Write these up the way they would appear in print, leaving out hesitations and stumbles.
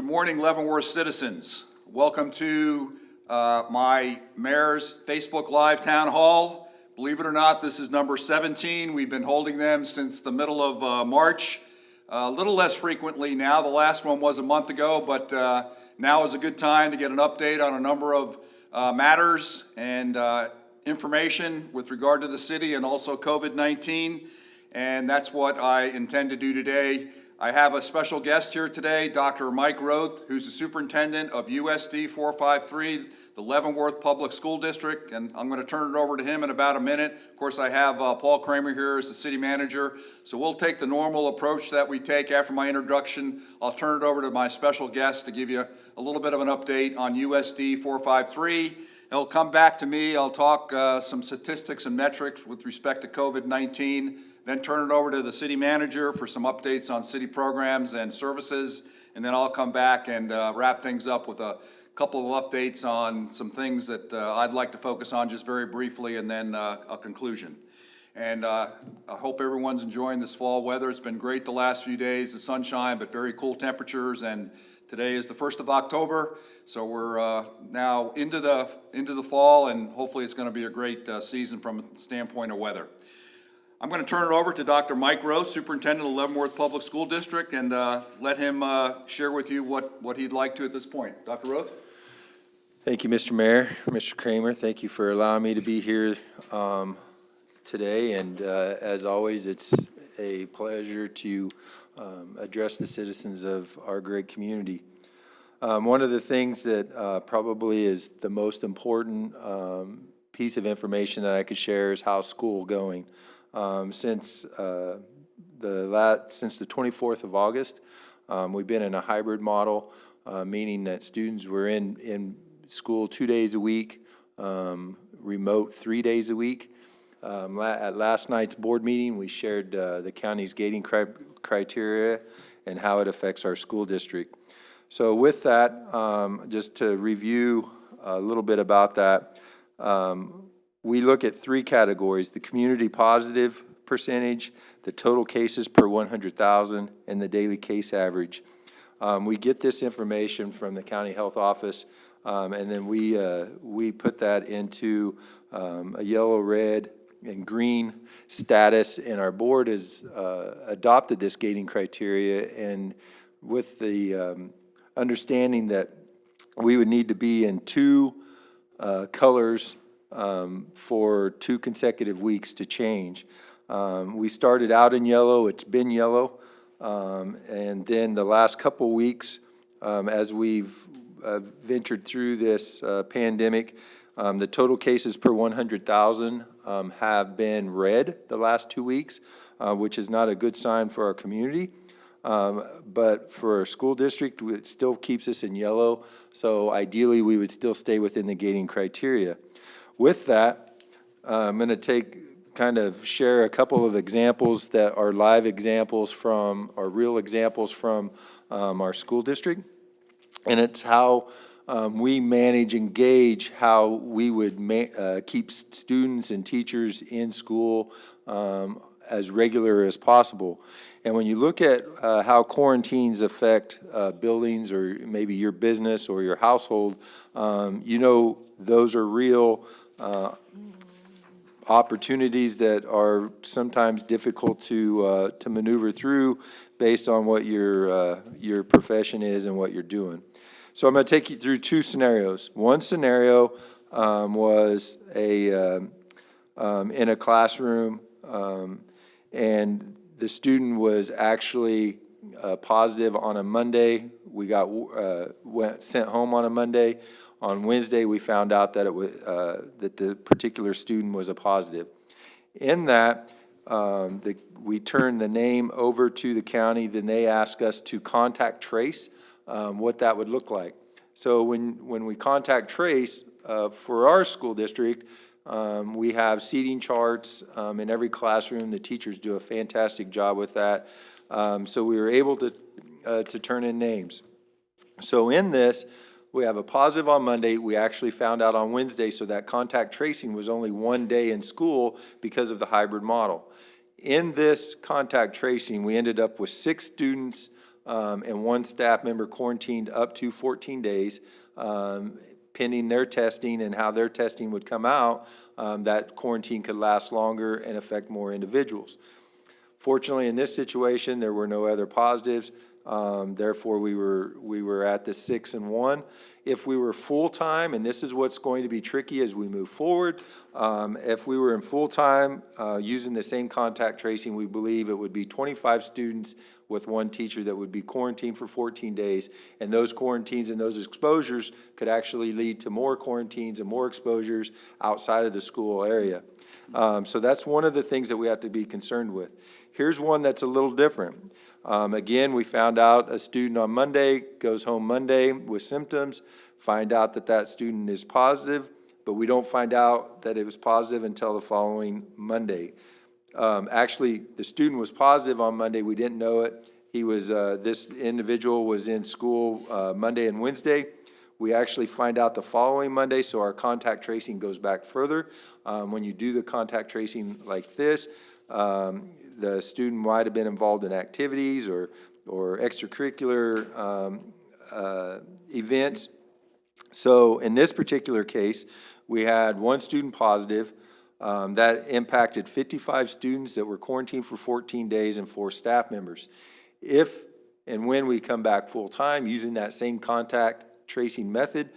Good morning, Leavenworth citizens. Welcome to my mayor's Facebook Live Town Hall. Believe it or not, this is number 17. We've been holding them since the middle of March. A little less frequently now. The last one was a month ago, but now is a good time to get an update on a number of matters and information with regard to the city and also COVID-19. And that's what I intend to do today. I have a special guest here today, Dr. Mike Rowe, who's the superintendent of USD 453, the Leavenworth Public School District, and I'm going to turn it over to him in about a minute. Of course, I have Paul Kramer here as the city manager, so we'll take the normal approach that we take after my introduction. I'll turn it over to my special guest to give you a little bit of an update on USD 453. He'll come back to me. I'll talk some statistics and metrics with respect to COVID-19. Then turn it over to the city manager for some updates on city programs and services, and then I'll come back and wrap things up with a couple of updates on some things that I'd like to focus on just very briefly, and then a conclusion. And I hope everyone's enjoying this fall weather. It's been great the last few days, the sunshine, but very cool temperatures, and today is the 1st of October, so we're now into the fall, and hopefully it's going to be a great season from the standpoint of weather. I'm going to turn it over to Dr. Mike Rowe, Superintendent of Leavenworth Public School District, and let him share with you what he'd like to at this point. Dr. Rowe? Thank you, Mr. Mayor. Mr. Kramer, thank you for allowing me to be here today. And as always, it's a pleasure to address the citizens of our great community. One of the things that probably is the most important piece of information that I could share is how's school going. Since the 24th of August, we've been in a hybrid model, meaning that students were in school 2 days a week, remote 3 days a week. At last night's board meeting, we shared the county's gating criteria and how it affects our school district. So with that, just to review a little bit about that, we look at three categories: the community positive percentage, the total cases per 100,000, and the daily case average. We get this information from the county health office, and then we put that into a yellow, red, and green status, and our board has adopted this gating criteria, and with the understanding that we would need to be in two colors for 2 consecutive weeks to change. We started out in yellow, it's been yellow, and then the last couple weeks, as we've ventured through this pandemic, the total cases per 100,000 have been red the last 2 weeks, which is not a good sign for our community. But for our school district, it still keeps us in yellow, so ideally we would still stay within the gating criteria. With that, I'm going to share a couple of examples that are live examples from, or real examples from our school district. And it's how we manage and gauge how we would keep students and teachers in school as regular as possible. And when you look at how quarantines affect buildings or maybe your business or your household, you know those are real opportunities that are sometimes difficult to maneuver through based on what your profession is and what you're doing. So I'm going to take you through two scenarios. One scenario was in a classroom, and the student was actually positive on a Monday. We got sent home on a Monday. On Wednesday, we found out that that the particular student was a positive. In that, we turned the name over to the county. Then they asked us to contact trace what that would look like. So when we contact trace for our school district, we have seating charts in every classroom. The teachers do a fantastic job with that. So we were able to turn in names. So in this, we have a positive on Monday. We actually found out on Wednesday, so that contact tracing was only 1 day in school because of the hybrid model. In this contact tracing, we ended up with 6 students and one staff member quarantined up to 14 days, pending their testing and how their testing would come out, that quarantine could last longer and affect more individuals. Fortunately, in this situation, there were no other positives. Therefore, we were at the 6 and 1. If we were full-time, and this is what's going to be tricky as we move forward, if we were in full-time using the same contact tracing, we believe it would be 25 students with one teacher that would be quarantined for 14 days. And those quarantines and those exposures could actually lead to more quarantines and more exposures outside of the school area. So that's one of the things that we have to be concerned with. Here's one that's a little different. Again, we found out a student on Monday goes home Monday with symptoms, find out that that student is positive, but we don't find out that it was positive until the following Monday. Actually, the student was positive on Monday. We didn't know it. He was, this individual was in school Monday and Wednesday. We actually find out the following Monday, so our contact tracing goes back further. When you do the contact tracing like this, the student might have been involved in activities or extracurricular events. So in this particular case, we had one student positive. That impacted 55 students that were quarantined for 14 days and 4 staff members. If and when we come back full-time using that same contact tracing method,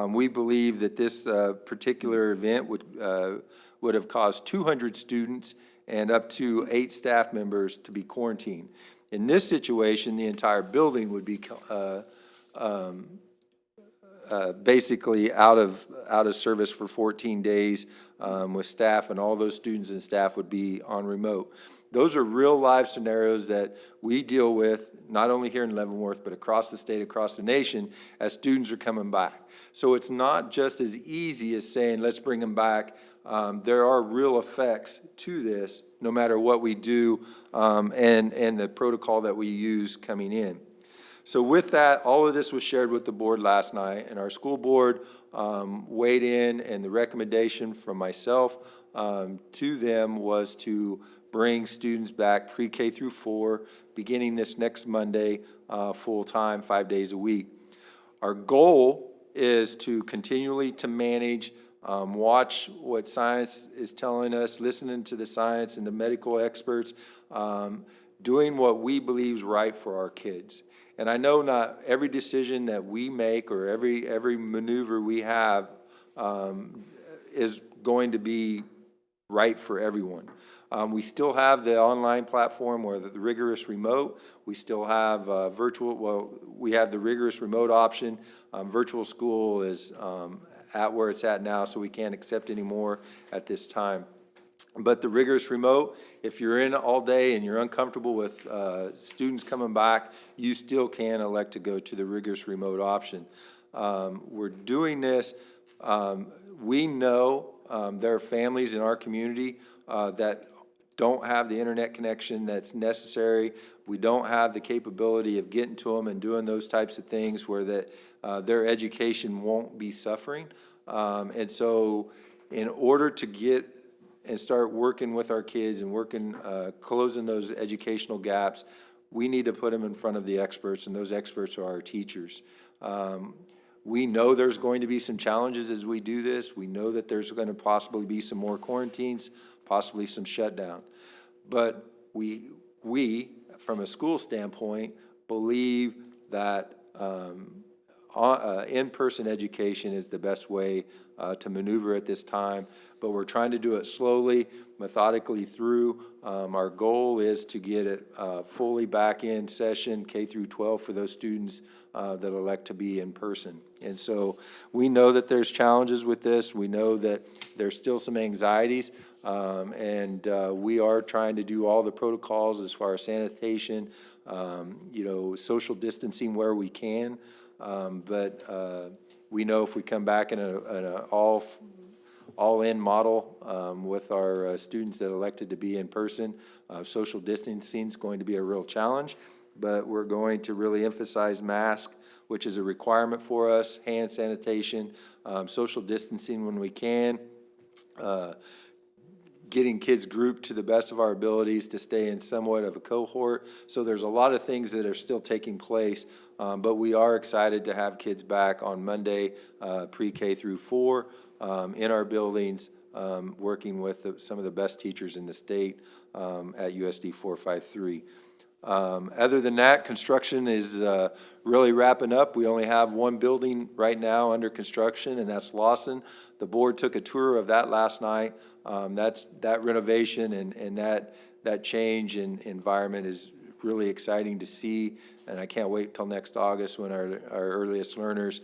we believe that this particular event would have caused 200 students and up to 8 staff members to be quarantined. In this situation, the entire building would be basically out of service for 14 days with staff, and all those students and staff would be on remote. Those are real live scenarios that we deal with, not only here in Leavenworth, but across the state, across the nation, as students are coming back. So it's not just as easy as saying, let's bring them back. There are real effects to this, no matter what we do, and the protocol that we use coming in. So with that, all of this was shared with the board last night, and our school board weighed in, and the recommendation from myself to them was to bring students back pre-K through 4, beginning this next Monday, full-time, 5 days a week. Our goal is to continually to manage, watch what science is telling us, listening to the science and the medical experts, doing what we believe is right for our kids. And I know not every decision that we make or every maneuver we have is going to be right for everyone. We still have the online platform where the rigorous remote. We still have virtual, well, we have the rigorous remote option. Virtual school is at where it's at now, so we can't accept any more at this time. But the rigorous remote, if you're in all day and you're uncomfortable with students coming back, you still can elect to go to the rigorous remote option. We're doing this. We know there are families in our community that don't have the internet connection that's necessary. We don't have the capability of getting to them and doing those types of things where that their education won't be suffering. And so in order to get and start working with our kids and working, closing those educational gaps, we need to put them in front of the experts, and those experts are our teachers. We know there's going to be some challenges as we do this. We know that there's going to possibly be some more quarantines, possibly some shutdown. But we from a school standpoint, believe that in-person education is the best way to maneuver at this time, but we're trying to do it slowly, methodically through. Our goal is to get it fully back in session, K through 12, for those students that elect to be in person. And so we know that there's challenges with this. We know that there's still some anxieties, and we are trying to do all the protocols as far as sanitation, social distancing where we can. But we know if we come back in an all-in model with our students that elected to be in person, social distancing is going to be a real challenge. But we're going to really emphasize mask, which is a requirement for us, hand sanitation, social distancing when we can. getting kids grouped to the best of our abilities to stay in somewhat of a cohort. So there's a lot of things that are still taking place, but we are excited to have kids back on Monday, pre-K through 4, in our buildings, working with some of the best teachers in the state at USD 453. Other than that, construction is really wrapping up. We only have one building right now under construction, and that's Lawson. The board took a tour of that last night. That renovation and that change in environment is really exciting to see, and I can't wait till next August when our earliest learners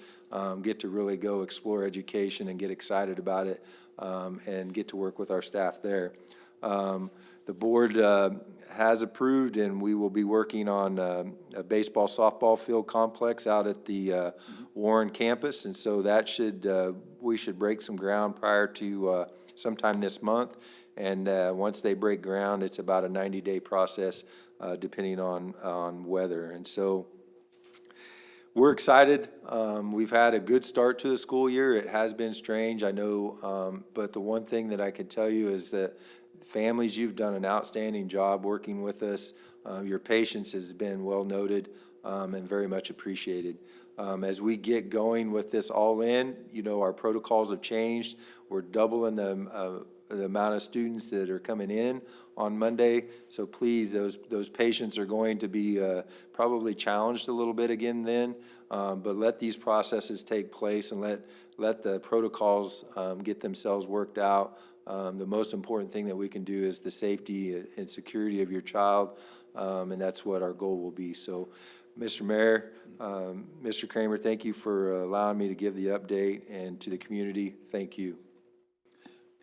get to really go explore education and get excited about it, and get to work with our staff there. The board has approved, and we will be working on a baseball, softball field complex out at the Warren campus, and so that we should break some ground prior to sometime this month. And once they break ground, it's about a 90-day process, depending on weather. And so we're excited. We've had a good start to the school year. It has been strange, I know, but the one thing that I can tell you is that families, you've done an outstanding job working with us. Your patience has been well noted and very much appreciated. As we get going with this all in, you know, our protocols have changed. We're doubling the amount of students that are coming in on Monday. So please, those patients are going to be probably challenged a little bit again then. But let these processes take place and let the protocols get themselves worked out. The most important thing that we can do is the safety and security of your child, and that's what our goal will be. So, Mr. Mayor, Mr. Kramer, thank you for allowing me to give the update, and to the community, thank you.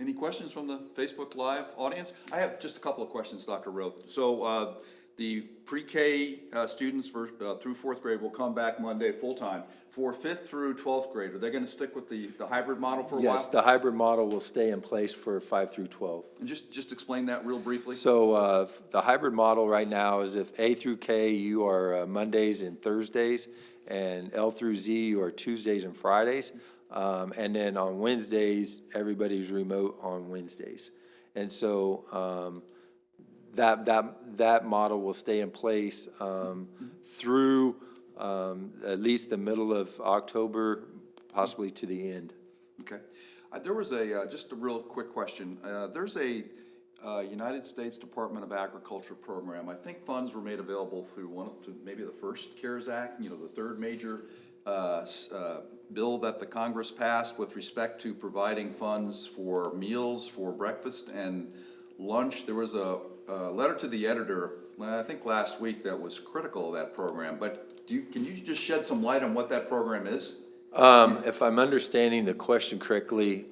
Any questions from the Facebook Live audience? I have just a couple of questions, Dr. Rowe. So the pre-K students through 4th grade will come back Monday full-time. For 5th through 12th grade, are they going to stick with the hybrid model for a while? Yes, the hybrid model will stay in place for 5 through 12. And just explain that real briefly. So the hybrid model right now is if A through K, you are Mondays and Thursdays, and L through Z, you are Tuesdays and Fridays. And then on Wednesdays, everybody's remote on Wednesdays. And so that model will stay in place through at least the middle of October, possibly to the end. Okay. There was just a real quick question. There's a United States Department of Agriculture program. I think funds were made available through maybe the first CARES Act, you know, the third major bill that the Congress passed with respect to providing funds for meals for breakfast and lunch. There was a letter to the editor, I think last week, that was critical of that program. But can you just shed some light on what that program is? If I'm understanding the question correctly,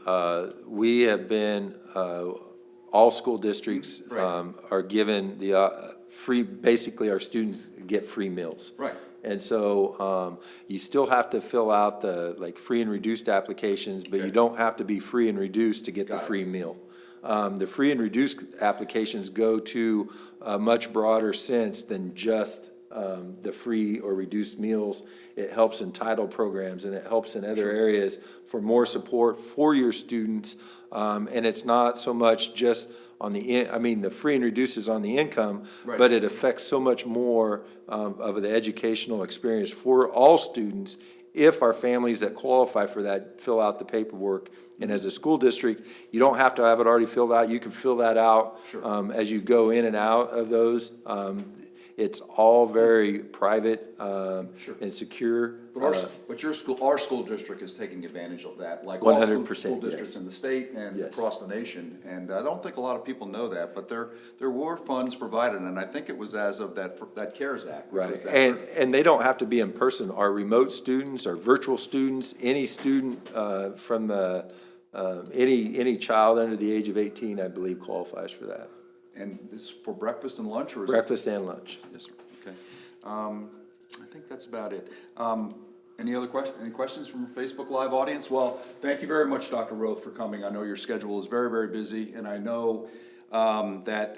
we have been, all school districts are given the free, basically our students get free meals. Right. And so you still have to fill out the free and reduced applications, but you don't have to be free and reduced to get the free meal. The free and reduced applications go to a much broader sense than just the free or reduced meals. It helps in title programs, and it helps in other areas for more support for your students. And it's not so much just on the free and reduced is on the income, but it affects so much more of the educational experience for all students if our families that qualify for that fill out the paperwork. And as a school district, you don't have to have it already filled out. You can fill that out as you go in and out of those. It's all very private and secure. But our school district is taking advantage of that, like 100%, all school districts in the state and across the nation. And I don't think a lot of people know that, but there were funds provided, and I think it was as of that CARES Act. Right, and they don't have to be in person. Our remote students, our virtual students, any student from any child under the age of 18, I believe, qualifies for that. And this for breakfast and lunch, or is breakfast and lunch? Yes, sir. Okay. I think that's about it. Any other questions? Any questions from the Facebook Live audience? Well, thank you very much, Dr. Rowe, for coming. I know your schedule is very, very busy, and I know that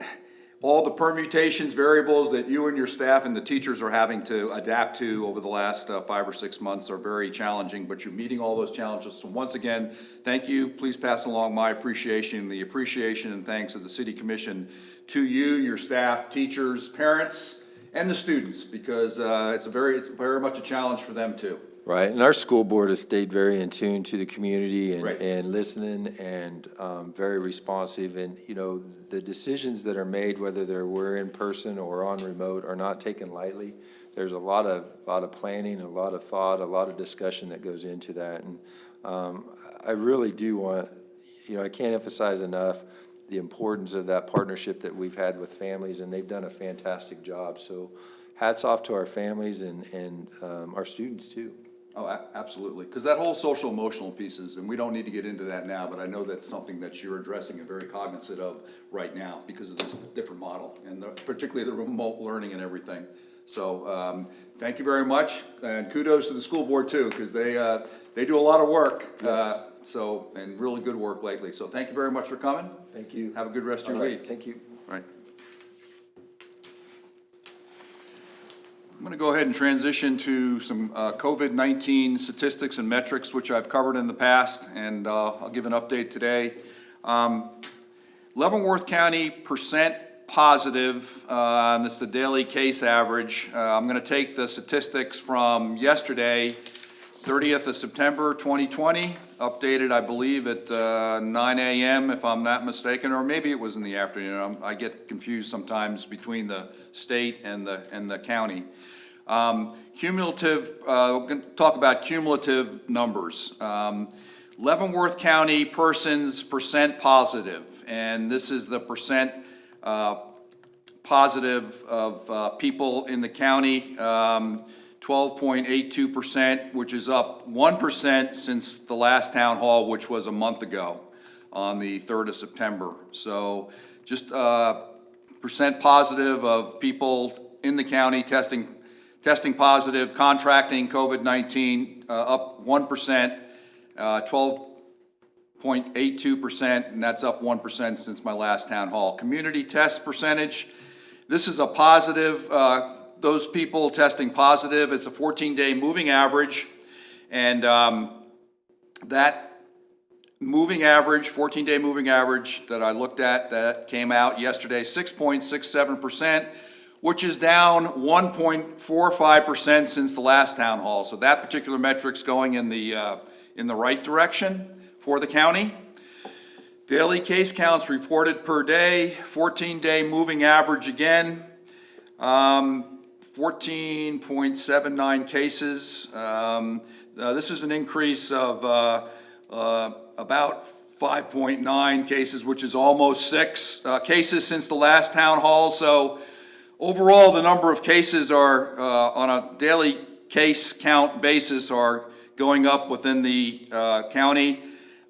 all the permutations, variables that you and your staff and the teachers are having to adapt to over the last 5 or 6 months are very challenging, but you're meeting all those challenges. So once again, thank you. Please pass along my appreciation, the appreciation and thanks of the City Commission to you, your staff, teachers, parents, and the students, because it's very much a challenge for them too. Right, and our school board has stayed very in tune to the community and, Right. and listening and very responsive. And, you know, the decisions that are made, whether we're in person or on remote, are not taken lightly. There's a lot of planning, a lot of thought, a lot of discussion that goes into that. And I really do want, you know, I can't emphasize enough the importance of that partnership that we've had with families, and they've done a fantastic job. So hats off to our families and our students too. Oh, absolutely, because that whole social emotional pieces, and we don't need to get into that now, but I know that's something that you're addressing and very cognizant of right now because of this different model, and particularly the remote learning and everything. So thank you very much, and kudos to the school board too, because they do a lot of work, Yes. and really good work lately. So thank you very much for coming. Thank you. Have a good rest of your week. Thank you. All right. I'm going to go ahead and transition to some COVID-19 statistics and metrics, which I've covered in the past, and I'll give an update today. Leavenworth County percent positive, and this is the daily case average. I'm going to take the statistics from yesterday, 30th of September 2020, updated I believe at 9 a.m. if I'm not mistaken, or maybe it was in the afternoon. I get confused sometimes between the state and the county. Cumulative, we're going to talk about cumulative numbers. Leavenworth County persons percent positive, and this is the percent positive of people in the county, 12.82%, which is up 1% since the last town hall, which was a month ago on the 3rd of September. So just percent positive of people in the county testing positive, contracting COVID-19, up 1%, 12.82%, and that's up 1% since my last town hall. Community test percentage, this is a positive, those people testing positive, it's a 14-day moving average, and that moving average, 14-day moving average that I looked at, that came out yesterday, 6.67%, which is down 1.45% since the last town hall. So that particular metric's going in the right direction for the county. Daily case counts reported per day, 14-day moving average again, 14.79 cases. This is an increase of about 5.9 cases, which is almost 6 cases since the last town hall. So overall, the number of cases are, on a daily case count basis, are going up within the county.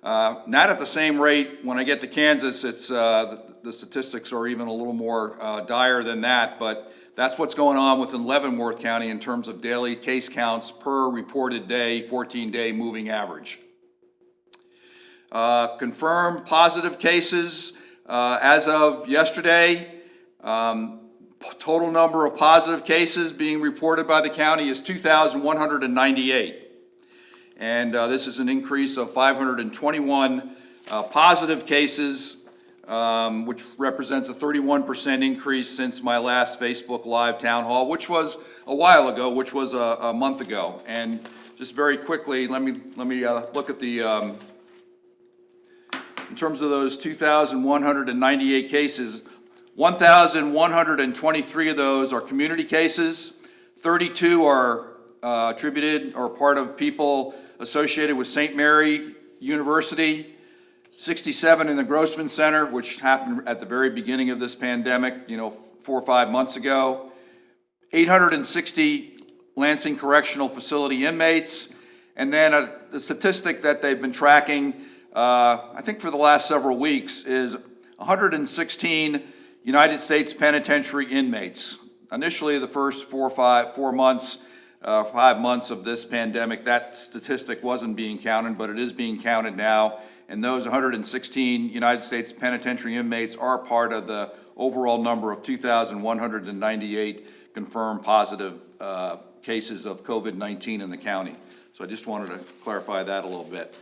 Not at the same rate. When I get to Kansas, it's the statistics are even a little more dire than that, but that's what's going on within Leavenworth County in terms of daily case counts per reported day, 14-day moving average. Confirmed positive cases as of yesterday. Total number of positive cases being reported by the county is 2,198. And this is an increase of 521 positive cases, which represents a 31% increase since my last Facebook Live town hall, which was a while ago, which was a month ago. And just very quickly, let me look at the, in terms of those 2,198 cases, 1,123 of those are community cases, 32 are attributed or part of people associated with St. Mary University, 67 in the Grossman Center, which happened at the very beginning of this pandemic, 4 or 5 months ago, 860 Lansing Correctional Facility inmates, and then a statistic that they've been tracking, I think for the last several weeks, is 116 United States Penitentiary inmates. Initially, the first 5 months of this pandemic, that statistic wasn't being counted, but it is being counted now. And those 116 United States Penitentiary inmates are part of the overall number of 2,198 confirmed positive cases of COVID-19 in the county. So I just wanted to clarify that a little bit.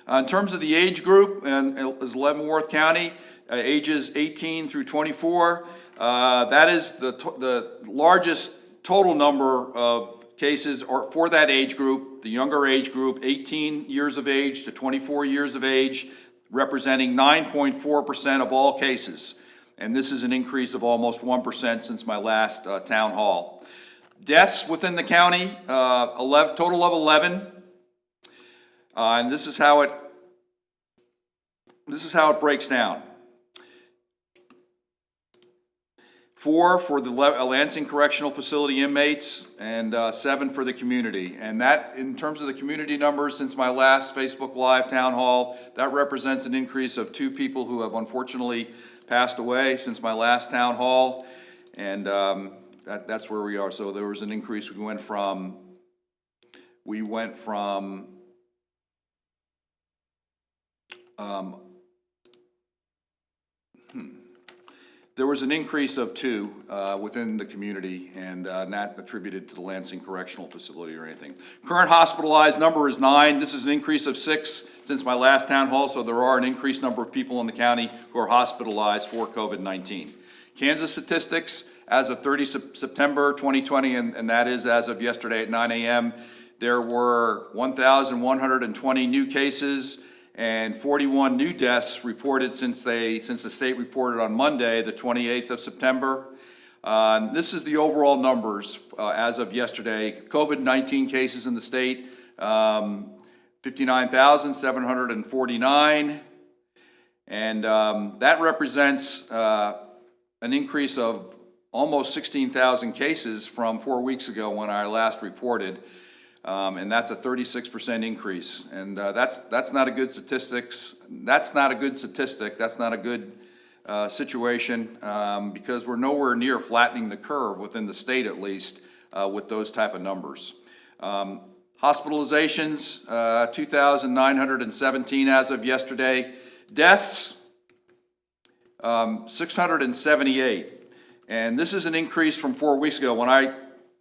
In terms of the age group, and is Leavenworth County, ages 18 through 24, that is the largest total number of cases for that age group, the younger age group, 18 years of age to 24 years of age, representing 9.4% of all cases. And this is an increase of almost 1% since my last town hall. Deaths within the county, total of 11. And this is how it breaks down. 4 for the Lansing Correctional Facility inmates, and 7 for the community. And that, in terms of the community numbers since my last Facebook Live town hall, that represents an increase of 2 people who have unfortunately passed away since my last town hall. And that's where we are. So there was an increase. We went from there was an increase of 2 within the community, and not attributed to the Lansing Correctional Facility or anything. Current hospitalized number is 9. This is an increase of 6 since my last town hall, so there are an increased number of people in the county who are hospitalized for COVID-19. Kansas statistics as of 30 September 2020, and that is as of yesterday at 9 a.m., there were 1,120 new cases and 41 new deaths reported since the state reported on Monday, the 28th of September. This is the overall numbers as of yesterday. COVID-19 cases in the state, 59,749, and that represents an increase of almost 16,000 cases from 4 weeks ago when I last reported. And that's a 36% increase, and that's not a good statistics. That's not a good statistic. That's not a good situation, because we're nowhere near flattening the curve within the state, at least, with those type of numbers. Hospitalizations, 2,917 as of yesterday. Deaths, 678, and this is an increase from 4 weeks ago when I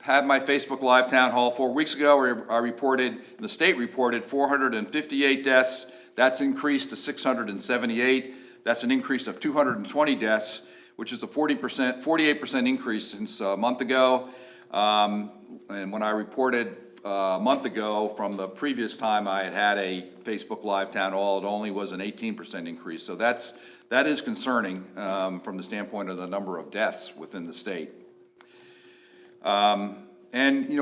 had my Facebook Live town hall 4 weeks ago, where the state reported 458 deaths. That's increased to 678. That's an increase of 220 deaths, which is a 48% increase since a month ago. And when I reported a month ago from the previous time I had a Facebook Live town hall, it only was an 18% increase. So that is concerning from the standpoint of the number of deaths within the state. And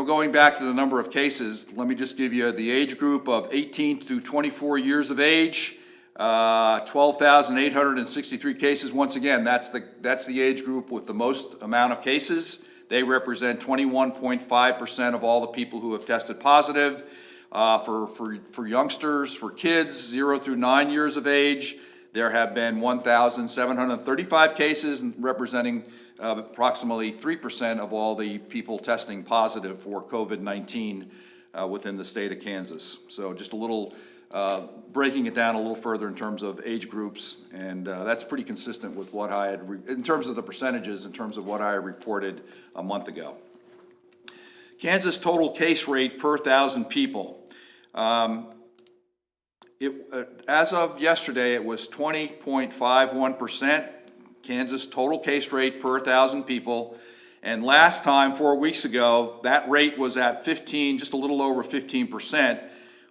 going back to the number of cases, let me just give you the age group of 18 to 24 years of age, 12,863 cases. Once again, that's the age group with the most amount of cases. They represent 21.5% of all the people who have tested positive. For youngsters, for kids 0 through 9 years of age, there have been 1,735 cases, representing approximately 3% of all the people testing positive for COVID-19 within the state of Kansas. So just a little, breaking it down a little further in terms of age groups, and that's pretty consistent with what I had, in terms of the percentages, in terms of what I reported a month ago. Kansas total case rate per 1,000 people. As of yesterday, it was 20.51%. Kansas total case rate per 1,000 people. And last time, 4 weeks ago, that rate was at 15, just a little over 15%,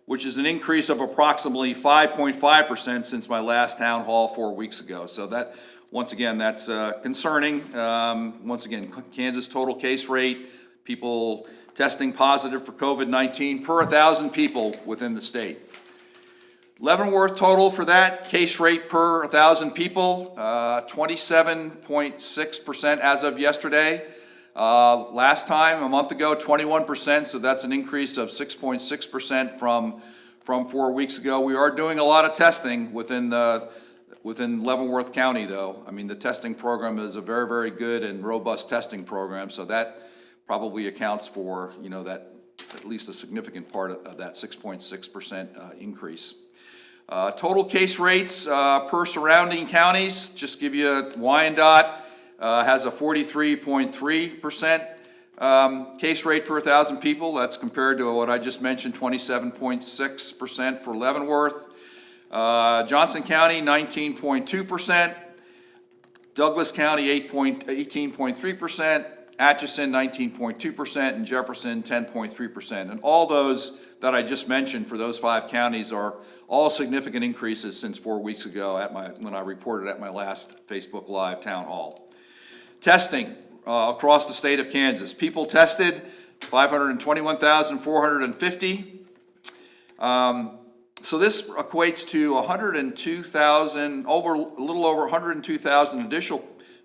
which is an increase of approximately 5.5% since my last town hall 4 weeks ago. So that, once again, that's concerning. Once again, Kansas total case rate, people testing positive for COVID-19 per 1,000 people within the state. Leavenworth total for that, case rate per 1,000 people, 27.6% as of yesterday. Last time, a month ago, 21%, so that's an increase of 6.6% from 4 weeks ago. We are doing a lot of testing within Leavenworth County, though. I mean, the testing program is a very, very good and robust testing program, so that probably accounts for, that at least a significant part of that 6.6% increase. Total case rates per surrounding counties, just give you a Wyandotte has a 43.3% case rate per 1,000 people. That's compared to what I just mentioned, 27.6% for Leavenworth. Johnson County, 19.2%. Douglas County, 18.3%. Atchison, 19.2%, and Jefferson, 10.3%. And all those that I just mentioned for those 5 counties are all significant increases since 4 weeks ago when I reported at my last Facebook Live town hall. Testing across the state of Kansas. People tested, 521,450. So this equates to 102,000, a little over 102,000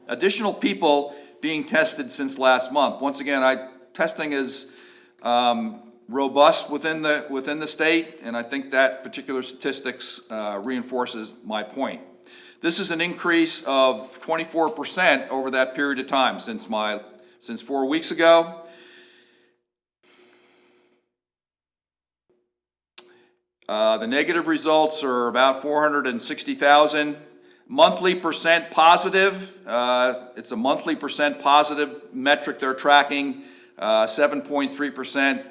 additional people being tested since last month. Once again, testing is robust within the state, and I think that particular statistics reinforces my point. This is an increase of 24% over that period of time since 4 weeks ago. The negative results are about 460,000. Monthly percent positive, it's a monthly percent positive metric they're tracking, 7.3%.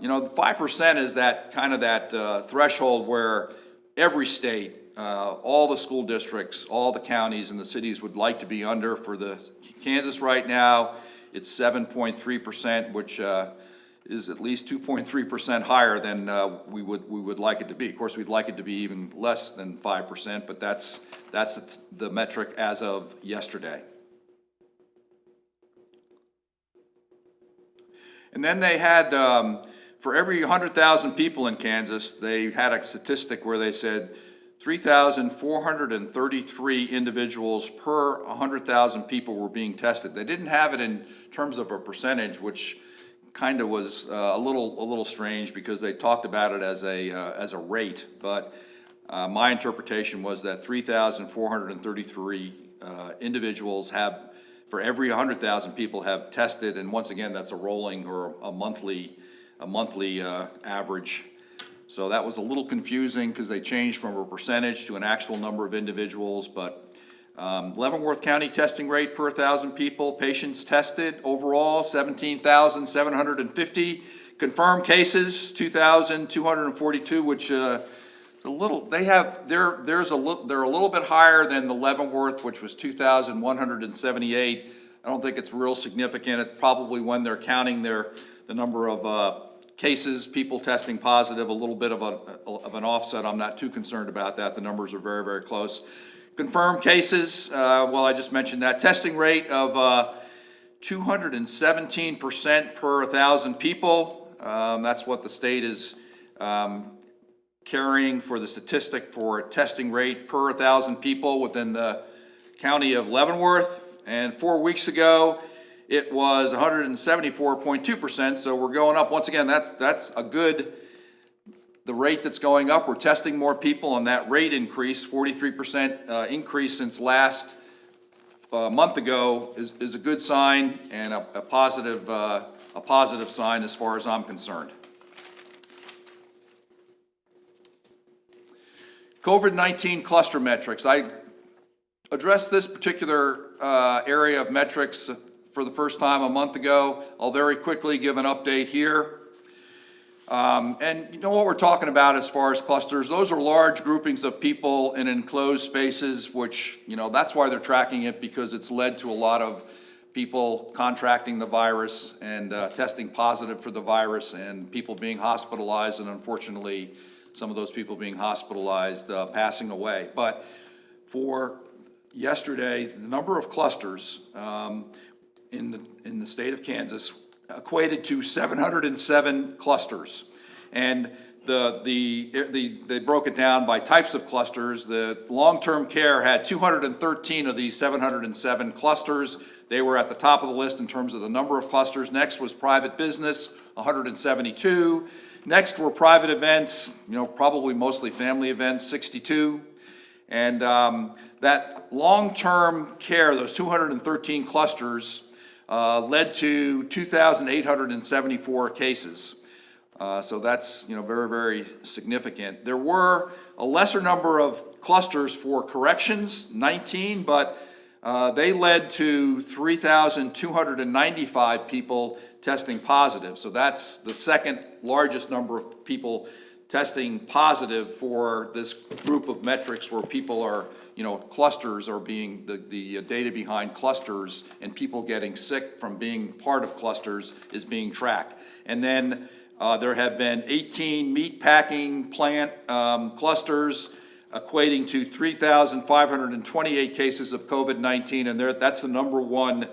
You know, 5% is that kind of that threshold where every state, all the school districts, all the counties and the cities would like to be under. For the Kansas right now, it's 7.3%, which is at least 2.3% higher than we would like it to be. Of course, we'd like it to be even less than 5%, but that's the metric as of yesterday. And then they had, for every 100,000 people in Kansas, they had a statistic where they said 3,433 individuals per 100,000 people were being tested. They didn't have it in terms of a percentage, which kind of was a little strange because they talked about it as a rate. But my interpretation was that 3,433 individuals have, for every 100,000 people, have tested, and once again, that's a rolling or a monthly average. So that was a little confusing because they changed from a percentage to an actual number of individuals. But Leavenworth County testing rate per 1,000 people, patients tested overall 17,750, confirmed cases 2,242, which they're a little bit higher than the Leavenworth, which was 2,178. I don't think it's real significant. It's probably when they're counting the number of cases, people testing positive, a little bit of an offset. I'm not too concerned about that. The numbers are very, very close. Confirmed cases, well, I just mentioned that. Testing rate of 217% per 1,000 people. That's what the state is carrying for the statistic for testing rate per 1,000 people within the county of Leavenworth. And 4 weeks ago, it was 174.2%, so we're going up. Once again, that's a good, the rate that's going up. We're testing more people, and that rate increase, 43% increase since last month ago, is a good sign and a positive sign as far as I'm concerned. COVID-19 cluster metrics. I addressed this particular area of metrics for the first time a month ago. I'll very quickly give an update here. And you know what we're talking about as far as clusters, those are large groupings of people in enclosed spaces, which, you know, that's why they're tracking it, because it's led to a lot of people contracting the virus and testing positive for the virus, and people being hospitalized, and unfortunately some of those people being hospitalized passing away. But for yesterday, the number of clusters in the state of Kansas equated to 707 clusters, and they broke it down by types of clusters. The long-term care had 213 of these 707 clusters. They were at the top of the list in terms of the number of clusters. Next was private business, 172. Next were private events, you know, probably mostly family events, 62. And that long-term care, those 213 clusters, led to 2,874 cases. So that's, very, very significant. There were a lesser number of clusters for corrections, 19, but they led to 3,295 people testing positive. So that's the second largest number of people testing positive for this group of metrics where people are, clusters are being, the data behind clusters and people getting sick from being part of clusters is being tracked. And then there have been 18 meat packing plant clusters equating to 3,528 cases of COVID-19, and that's the number one.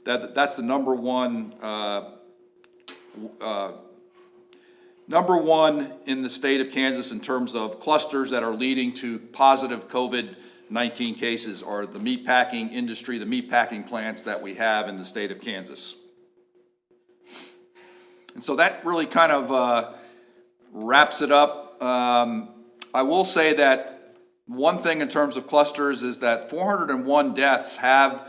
That's the number one. Number one in the state of Kansas in terms of clusters that are leading to positive COVID-19 cases are the meatpacking industry, the meatpacking plants that we have in the state of Kansas. And so that really kind of wraps it up. I will say that one thing in terms of clusters is that 401 deaths have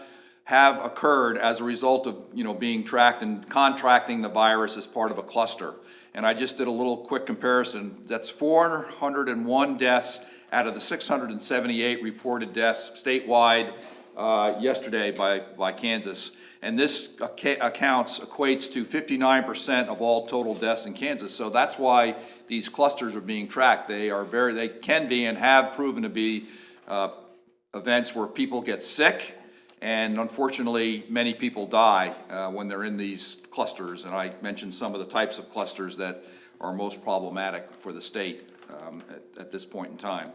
occurred as a result of being tracked and contracting the virus as part of a cluster. And I just did a little quick comparison. That's 401 deaths out of the 678 reported deaths statewide yesterday by Kansas. And this equates to 59% of all total deaths in Kansas. So that's why these clusters are being tracked. They can be and have proven to be events where people get sick, and unfortunately, many people die when they're in these clusters. And I mentioned some of the types of clusters that are most problematic for the state at this point in time.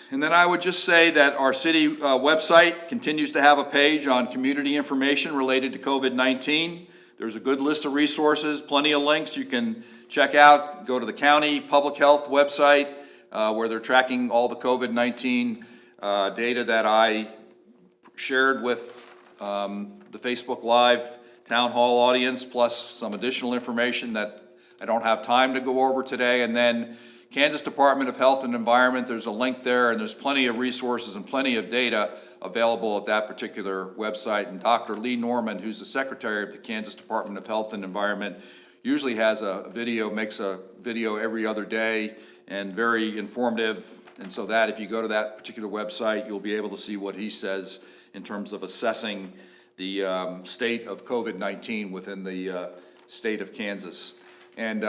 And then I would just say that our city website continues to have a page on community information related to COVID-19. There's a good list of resources, plenty of links you can check out. Go to the county public health website where they're tracking all the COVID-19 data that I shared with the Facebook Live town hall audience, plus some additional information that I don't have time to go over today. And then Kansas Department of Health and Environment, there's a link there, and there's plenty of resources and plenty of data available at that particular website. And Dr. Lee Norman, who's the secretary of the Kansas Department of Health and Environment, usually has makes a video every other day, and very informative. And so that if you go to that particular website, you'll be able to see what he says in terms of assessing the state of COVID-19 within the state of Kansas. And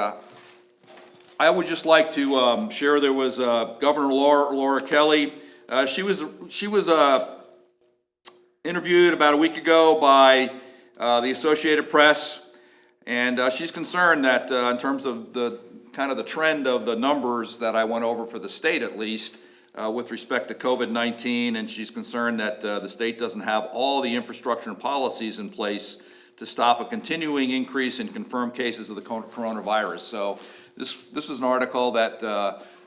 I would just like to share, there was Governor Laura Kelly. She was interviewed about a week ago by the Associated Press, and she's concerned that in terms of the trend of the numbers that I went over for the state, at least with respect to COVID-19, and she's concerned that the state doesn't have all the infrastructure and policies in place to stop a continuing increase in confirmed cases of the coronavirus. So this was an article that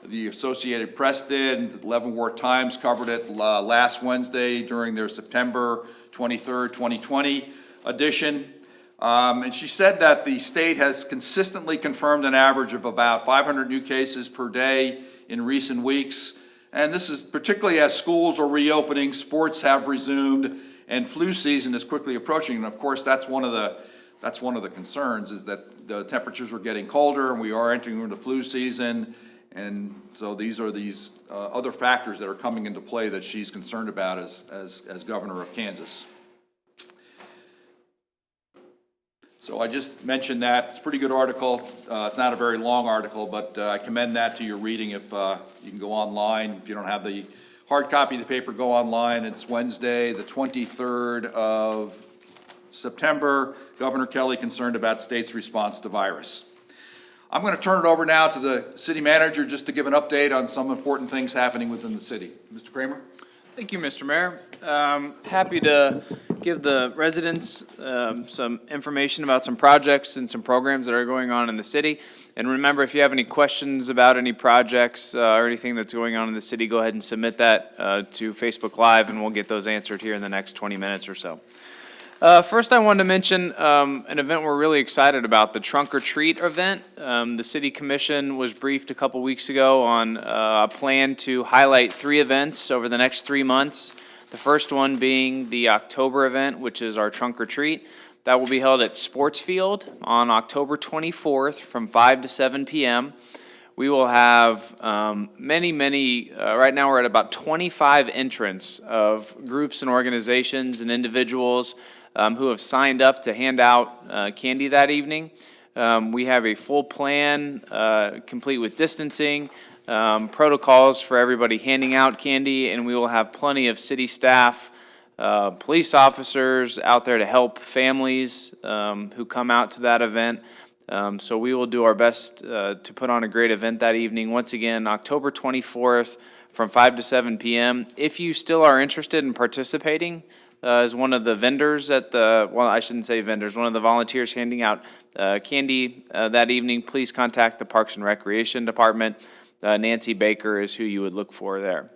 the Associated Press did. The Leavenworth Times covered it last Wednesday during their September 23rd, 2020 edition. And she said that the state has consistently confirmed an average of about 500 new cases per day in recent weeks. And this is particularly as schools are reopening, sports have resumed, and flu season is quickly approaching. And of course, that's one of the concerns, is that the temperatures are getting colder and we are entering into flu season. And so these are other factors that are coming into play that she's concerned about as governor of Kansas. So I just mentioned that. It's a pretty good article. It's not a very long article, but I commend that to your reading. If you can go online, if you don't have the hard copy of the paper, go online. It's Wednesday, the 23rd of September. Governor Kelly concerned about state's response to virus. I'm going to turn it over now to the city manager just to give an update on some important things happening within the city. Mr. Kramer? Thank you, Mr. Mayor. Happy to give the residents some information about some projects and some programs that are going on in the city. And remember, if you have any questions about any projects or anything that's going on in the city, go ahead and submit that to Facebook Live, and we'll get those answered here in the next 20 minutes or so. First, I wanted to mention an event we're really excited about, the Trunk or Treat event. The City Commission was briefed a couple weeks ago on a plan to highlight 3 events over the next 3 months. The first one being the October event, which is our Trunk or Treat. That will be held at Sports Field on October 24th from 5 to 7 p.m. We will have many, right now we're at about 25 entrants of groups and organizations and individuals who have signed up to hand out candy that evening. We have a full plan, complete with distancing, protocols for everybody handing out candy, and we will have plenty of city staff, police officers out there to help families who come out to that event. So we will do our best to put on a great event that evening. Once again, October 24th from 5 to 7 p.m. If you still are interested in participating as one of the vendors at the, well, I shouldn't say vendors, one of the volunteers handing out candy that evening, please contact the Parks and Recreation Department. Nancy Baker is who you would look for there.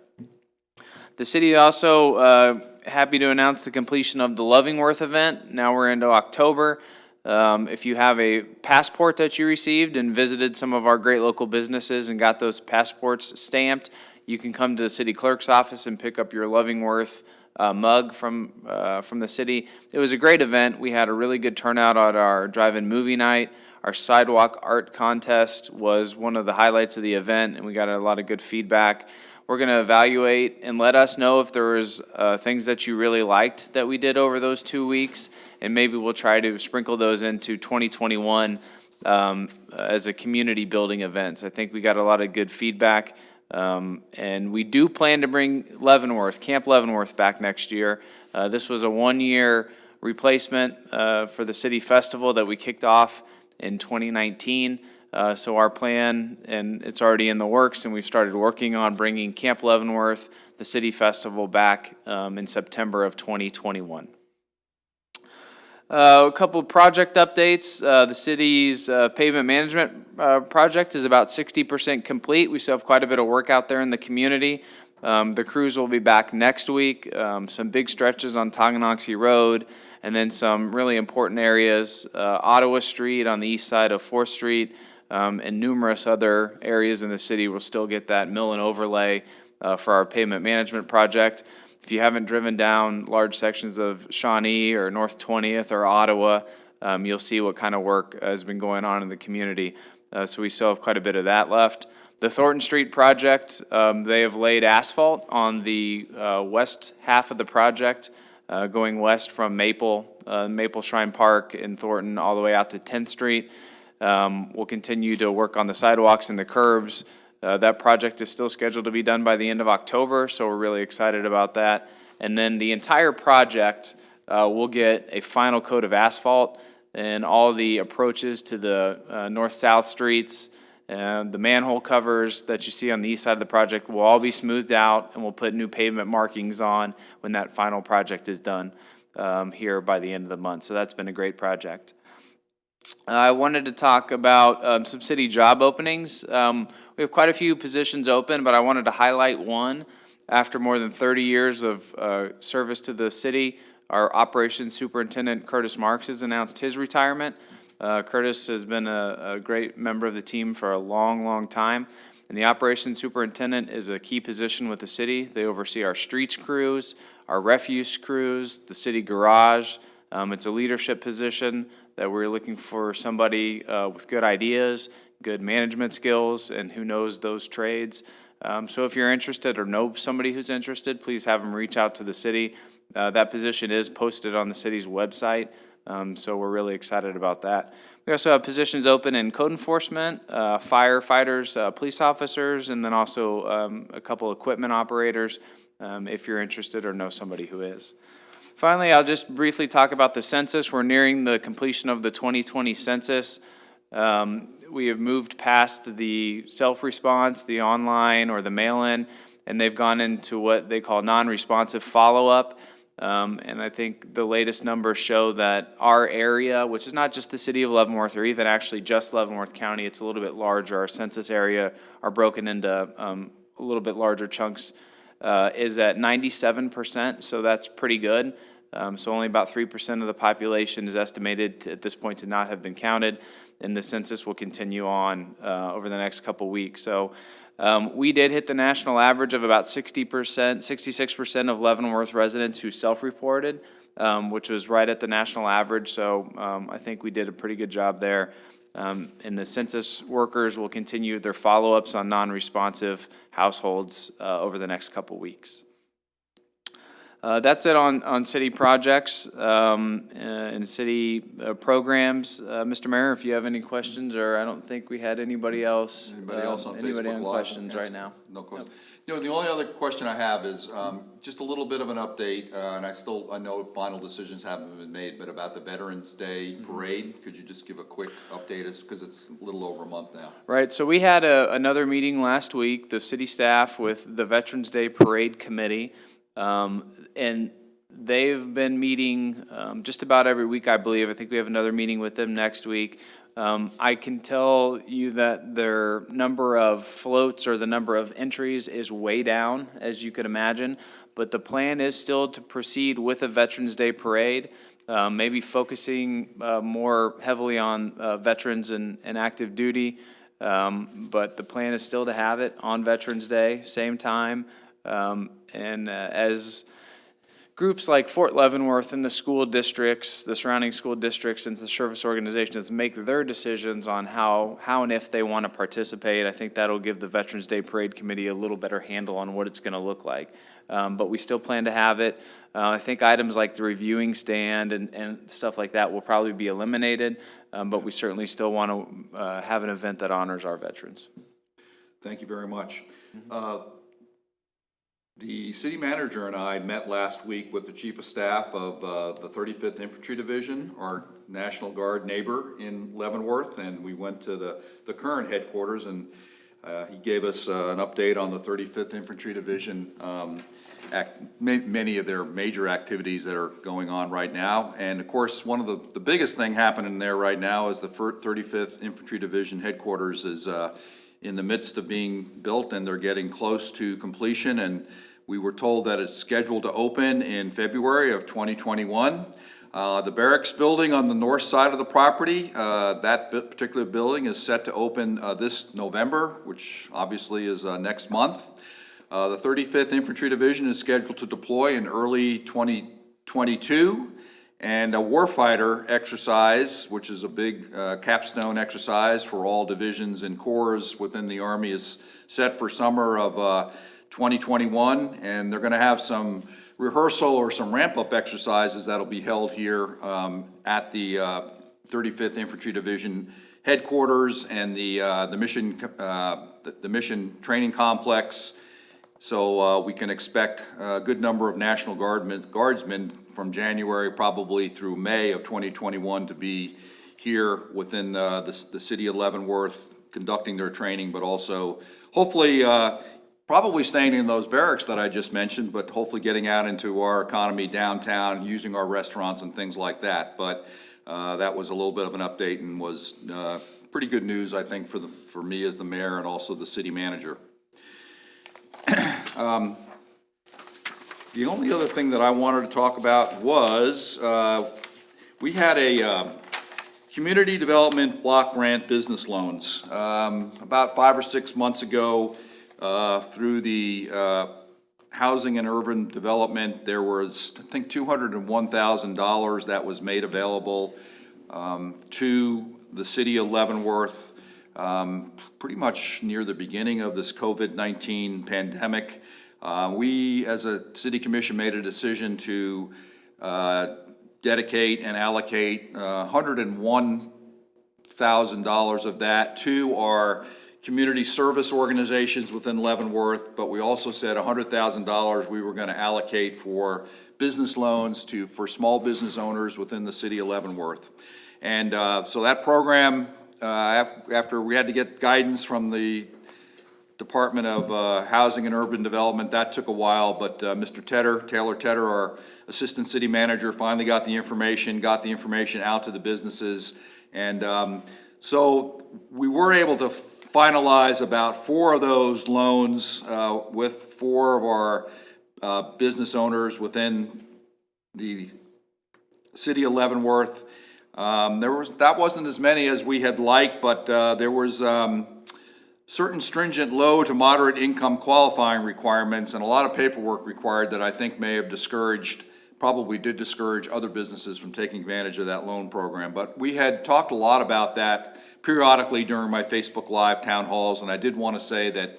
The city also happy to announce the completion of the Leavenworth event. Now we're into October. If you have a passport that you received and visited some of our great local businesses and got those passports stamped, you can come to the city clerk's office and pick up your Leavenworth mug from the city. It was a great event. We had a really good turnout at our drive-in movie night. Our sidewalk art contest was one of the highlights of the event, and we got a lot of good feedback. We're going to evaluate and let us know if there was things that you really liked that we did over those 2 weeks, and maybe we'll try to sprinkle those into 2021 as a community building events. I think we got a lot of good feedback, and we do plan to bring Leavenworth, Camp Leavenworth, back next year. This was a one-year replacement for the city festival that we kicked off in 2019. So our plan, and it's already in the works, and we've started working on bringing Camp Leavenworth, the city festival, back in September of 2021. A couple of project updates. The city's pavement management project is about 60% complete. We still have quite a bit of work out there in the community. The crews will be back next week. Some big stretches on Tonganoxie Road, and then some really important areas, Ottawa Street on the east side of 4th Street, and numerous other areas in the city will still get that mill and overlay for our pavement management project. If you haven't driven down large sections of Shawnee or North 20th or Ottawa, you'll see what kind of work has been going on in the community. So we still have quite a bit of that left. The Thornton Street project, they have laid asphalt on the west half of the project, going west from Maple Shrine Park in Thornton all the way out to 10th Street. We'll continue to work on the sidewalks and the curbs. That project is still scheduled to be done by the end of October, so we're really excited about that. And then the entire project will get a final coat of asphalt, and all the approaches to the north-south streets, the manhole covers that you see on the east side of the project will all be smoothed out, and we'll put new pavement markings on when that final project is done here by the end of the month. So that's been a great project. I wanted to talk about some city job openings. We have quite a few positions open, but I wanted to highlight one. After more than 30 years of service to the city, our operations superintendent, Curtis Marks, has announced his retirement. Curtis has been a great member of the team for a long time. And the operations superintendent is a key position with the city. They oversee our streets crews, our refuse crews, the city garage. It's a leadership position that we're looking for somebody with good ideas, good management skills, and who knows those trades. So if you're interested or know somebody who's interested, please have them reach out to the city. That position is posted on the city's website, so we're really excited about that. We also have positions open in code enforcement, firefighters, police officers, and then also a couple equipment operators if you're interested or know somebody who is. Finally, I'll just briefly talk about the census. We're nearing the completion of the 2020 census. We have moved past the self-response, the online or the mail-in, and they've gone into what they call non-responsive follow-up. And I think the latest numbers show that our area, which is not just the city of Leavenworth or even actually just Leavenworth County, it's a little bit larger. Our census area are broken into a little bit larger chunks, is at 97%, so that's pretty good. So only about 3% of the population is estimated at this point to not have been counted, and the census will continue on over the next couple weeks. So we did hit the national average of about 60%, 66% of Leavenworth residents who self-reported. which was right at the national average. So I think we did a pretty good job there. And the census workers will continue their follow-ups on non-responsive households over the next couple weeks. That's it on city projects and city programs. Mr. Mayor, if you have any questions, or I don't think we had anybody else. Anybody else on anybody Facebook on Live? questions Yes. right now? No questions. You know, the only other question I have is just a little bit of an update, and I know final decisions haven't been made, but about the Veterans Day Parade. Could you just give a quick update, because it's a little over a month now? Right, so we had another meeting last week, the city staff with the Veterans Day Parade Committee. And they've been meeting just about every week, I believe. I think we have another meeting with them next week. I can tell you that their number of floats or the number of entries is way down, as you could imagine. But the plan is still to proceed with a Veterans Day Parade, maybe focusing more heavily on veterans and active duty. But the plan is still to have it on Veterans Day, same time. As groups like Fort Leavenworth and the school districts, the surrounding school districts and the service organizations make their decisions on how and if they want to participate, I think that'll give the Veterans Day Parade Committee a little better handle on what it's going to look like. But we still plan to have it. I think items like the reviewing stand and stuff like that will probably be eliminated, but we certainly still want to have an event that honors our veterans. Thank you very much. The city manager and I met last week with the chief of staff of the 35th Infantry Division, our National Guard neighbor in Leavenworth, and we went to the current headquarters, and he gave us an update on the 35th Infantry Division, many of their major activities that are going on right now. And of course, one of the biggest thing happening there right now is the 35th Infantry Division headquarters is in the midst of being built, and they're getting close to completion, and we were told that it's scheduled to open in February of 2021. The barracks building on the north side of the property, that particular building is set to open this November, which obviously is next month. The 35th Infantry Division is scheduled to deploy in early 2022. And a warfighter exercise, which is a big capstone exercise for all divisions and corps within the Army, is set for summer of 2021. And they're going to have some rehearsal or some ramp-up exercises that'll be held here at the 35th Infantry Division headquarters and the mission training complex. So we can expect a good number of National Guardsmen from January probably through May of 2021 to be here within the city of Leavenworth conducting their training, but also hopefully probably staying in those barracks that I just mentioned, but hopefully getting out into our economy downtown, using our restaurants and things like that. But that was a little bit of an update and was pretty good news, I think, for me as the mayor and also the city manager. The only other thing that I wanted to talk about was we had a community development block grant business loans. About 5 or 6 months ago, through the Housing and Urban Development, there was, I think, $201,000 that was made available to the city of Leavenworth pretty much near the beginning of this COVID-19 pandemic. We, as a city commission, made a decision to dedicate and allocate $101,000 of that to our community service organizations within Leavenworth, but we also said $100,000 we were going to allocate for business loans for small business owners within the city of Leavenworth. And so that program, after we had to get guidance from the Department of Housing and Urban Development, that took a while, but Mr. Taylor Tedder, our Assistant City Manager, finally got the information out to the businesses. And so we were able to finalize about 4 of those loans with 4 of our business owners within the city of Leavenworth. That wasn't as many as we had liked, but there was certain stringent low to moderate income qualifying requirements and a lot of paperwork required that I think may have discouraged probably did discourage other businesses from taking advantage of that loan program. But we had talked a lot about that periodically during my Facebook Live town halls, and I did want to say that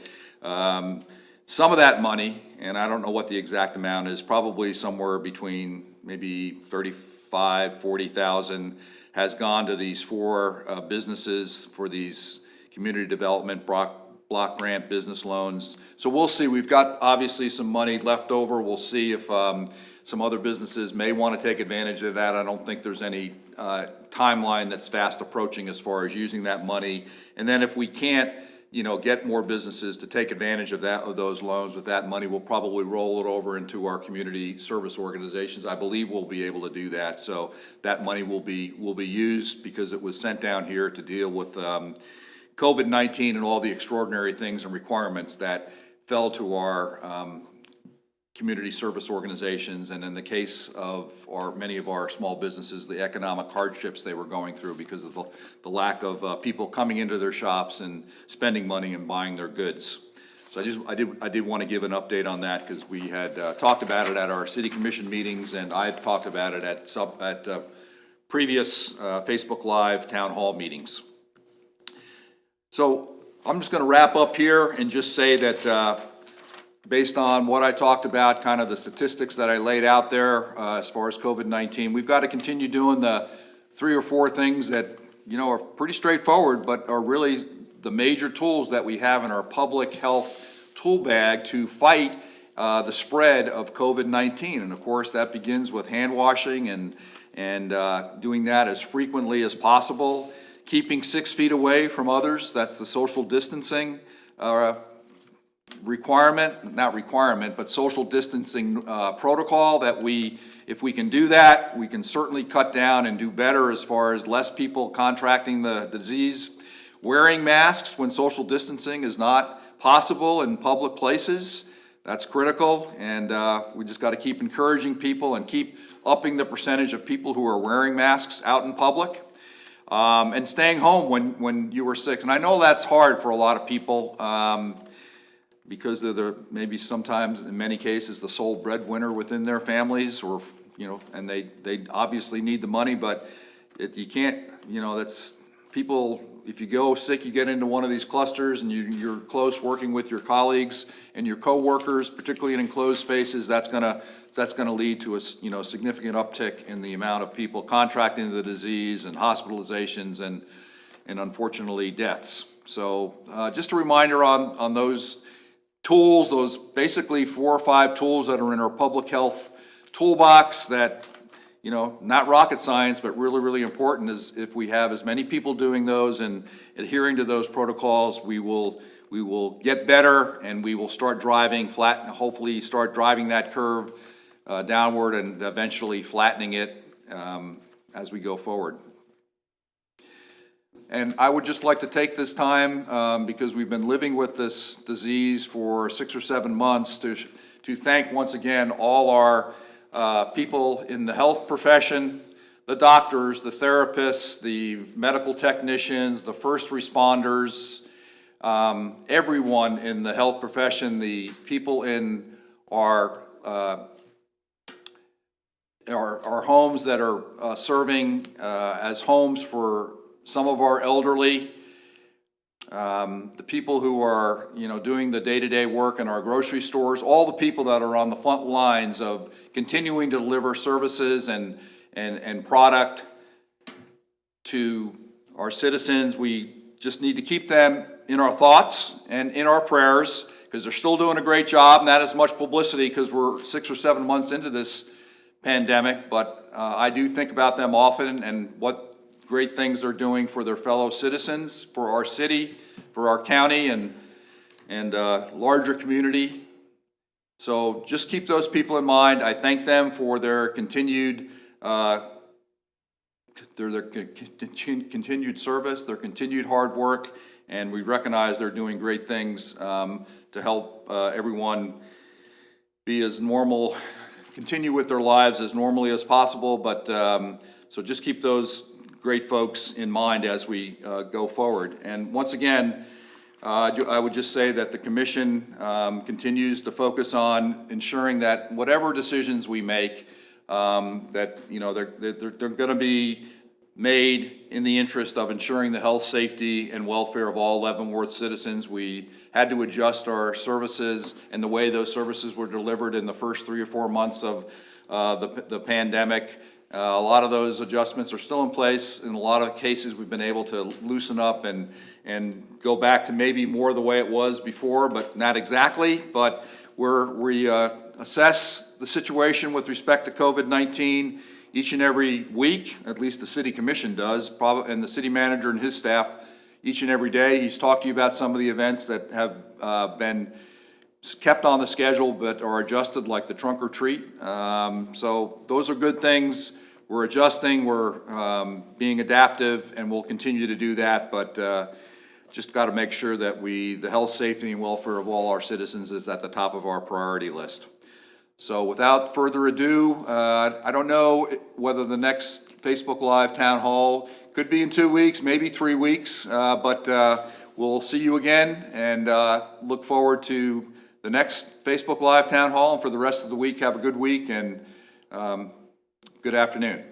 some of that money, and I don't know what the exact amount is, probably somewhere between maybe 35, 40,000, has gone to these four businesses for these community development block grant business loans. So we'll see. We've got obviously some money left over. We'll see if some other businesses may want to take advantage of that. I don't think there's any timeline that's fast approaching as far as using that money. And then if we can't, get more businesses to take advantage of those loans with that money, we'll probably roll it over into our community service organizations. I believe we'll be able to do that. So that money will be used because it was sent down here to deal with COVID-19 and all the extraordinary things and requirements that fell to our community service organizations, and in the case of many of our small businesses, the economic hardships they were going through because of the lack of people coming into their shops and spending money and buying their goods. So I did want to give an update on that because we had talked about it at our city commission meetings, and I talked about it at previous Facebook Live town hall meetings. So I'm just going to wrap up here and just say that based on what I talked about, kind of the statistics that I laid out there as far as COVID-19, we've got to continue doing the 3 or 4 things that, are pretty straightforward, but are really the major tools that we have in our public health tool bag to fight the spread of COVID-19. And of course, that begins with hand washing and doing that as frequently as possible. Keeping 6 feet away from others, that's the social distancing but social distancing protocol that if we can do that, we can certainly cut down and do better as far as less people contracting the disease. Wearing masks when social distancing is not possible in public places, that's critical, and we just got to keep encouraging people and keep upping the percentage of people who are wearing masks out in public. And staying home when you were sick. And I know that's hard for a lot of people because they're maybe sometimes, in many cases, the sole breadwinner within their families, or and they obviously need the money, but you can't, that's people. If you go sick, you get into one of these clusters, and you're close working with your colleagues and your coworkers, particularly in enclosed spaces. That's gonna lead to a significant uptick in the amount of people contracting the disease and hospitalizations and unfortunately deaths. So just a reminder on those tools, those basically 4 or 5 tools that are in our public health toolbox that, not rocket science, but really, really important. Is if we have as many people doing those and adhering to those protocols, we will get better, and we will start driving hopefully start driving that curve downward and eventually flattening it as we go forward. And I would just like to take this time, because we've been living with this disease for 6 or 7 months, to thank once again all our people in the health profession, the doctors, the therapists, the medical technicians, the first responders, everyone in the health profession, the people in our homes that are serving as homes for some of our elderly, the people who are doing the day-to-day work in our grocery stores, all the people that are on the front lines of continuing to deliver services and product to our citizens. We just need to keep them in our thoughts and in our prayers, because they're still doing a great job, not as much publicity because we're 6 or 7 months into this pandemic, but I do think about them often and what great things they're doing for their fellow citizens, for our city, for our county, and larger community. So just keep those people in mind. I thank them for their continued continued service, their continued hard work, and we recognize they're doing great things to help everyone be as normal, continue with their lives as normally as possible. But so just keep those great folks in mind as we go forward. And once again, I would just say that the commission continues to focus on ensuring that whatever decisions we make that, you know, they're going to be made in the interest of ensuring the health, safety, and welfare of all Leavenworth citizens. We had to adjust our services and the way those services were delivered in the first 3 or 4 months of the pandemic. A lot of those adjustments are still in place. In a lot of cases, we've been able to loosen up and go back to maybe more the way it was before, but not exactly. But we assess the situation with respect to COVID-19 each and every week, at least the city commission does, and the city manager and his staff each and every day. He's talked to you about some of the events that have been kept on the schedule but are adjusted, like the trunk or treat. So those are good things. We're adjusting, we're being adaptive, and we'll continue to do that, but just got to make sure that the health, safety, and welfare of all our citizens is at the top of our priority list. So without further ado, I don't know whether the next Facebook Live Town Hall could be in 2 weeks, maybe 3 weeks, but we'll see you again, and look forward to the next Facebook Live Town Hall. And for the rest of the week, have a good week, and good afternoon.